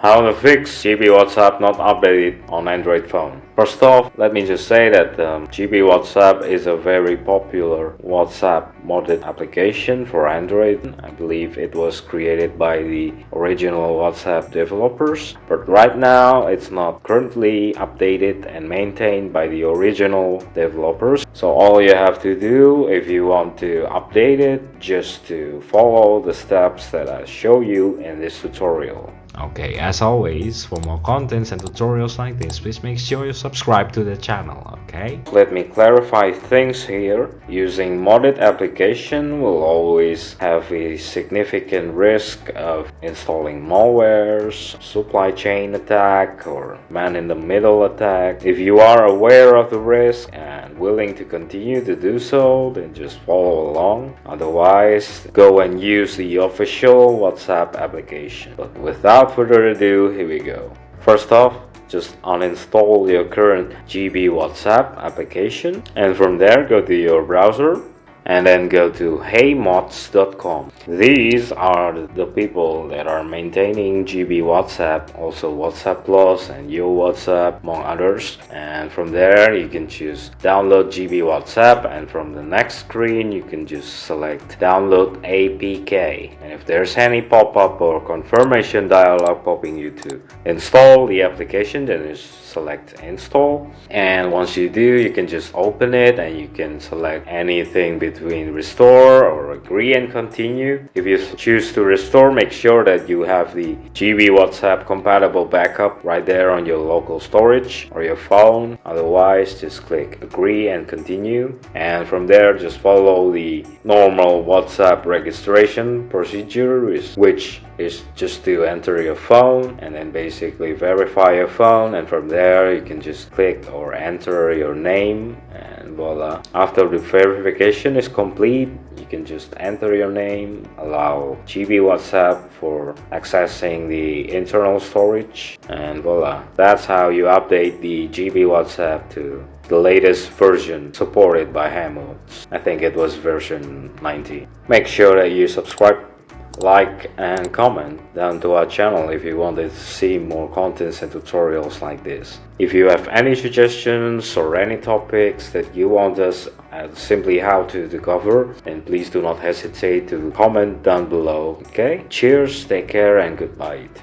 How to fix GB WhatsApp not updated on Android phone. First off, let me just say that GB WhatsApp is a very popular WhatsApp modded application for Android. I believe it was created by the original WhatsApp developers, but right now it's not currently updated and maintained by the original developers. So all you have to do if you want to update it, just to follow the steps that I show you in this tutorial. Okay, as always, for more contents and tutorials like this, please make sure you subscribe to the channel, okay? Let me clarify things here. Using modded application will always have a significant risk of installing malwares, supply chain attack, or man-in-the-middle attack. If you are aware of the risk and willing to continue to do so, then just follow along. Otherwise, go and use the official WhatsApp application. But without further ado, here we go. First off, just uninstall your current GB WhatsApp application, and from there go to your browser and then go to heymods.com. These are the people that are maintaining GB WhatsApp, also WhatsApp Plus and Yo WhatsApp, among others. And from there you can choose download GB WhatsApp, and from the next screen you can just select download APK. And if there's any pop-up or confirmation dialog popping you to install the application, then just select install. And once you do, you can just open it and you can select anything between restore or agree and continue. If you choose to restore, make sure that you have the GB WhatsApp compatible backup right there on your local storage or your phone. Otherwise, just click agree and continue, and from there just follow the normal WhatsApp registration procedure, which is just to enter your phone and then basically verify your phone, and from there you can just click or enter your name, and voila. After the verification is complete, you can just enter your name, allow GB WhatsApp for accessing the internal storage, and voila. That's how you update the GB WhatsApp to the latest version supported by HeyMods. I think it was version 90. Make sure that you subscribe, like and comment down to our channel if you wanted to see more contents and tutorials like this. If you have any suggestions or any topics that you want us simply how to cover, then please do not hesitate to comment down below. Okay, cheers, take care and goodbye.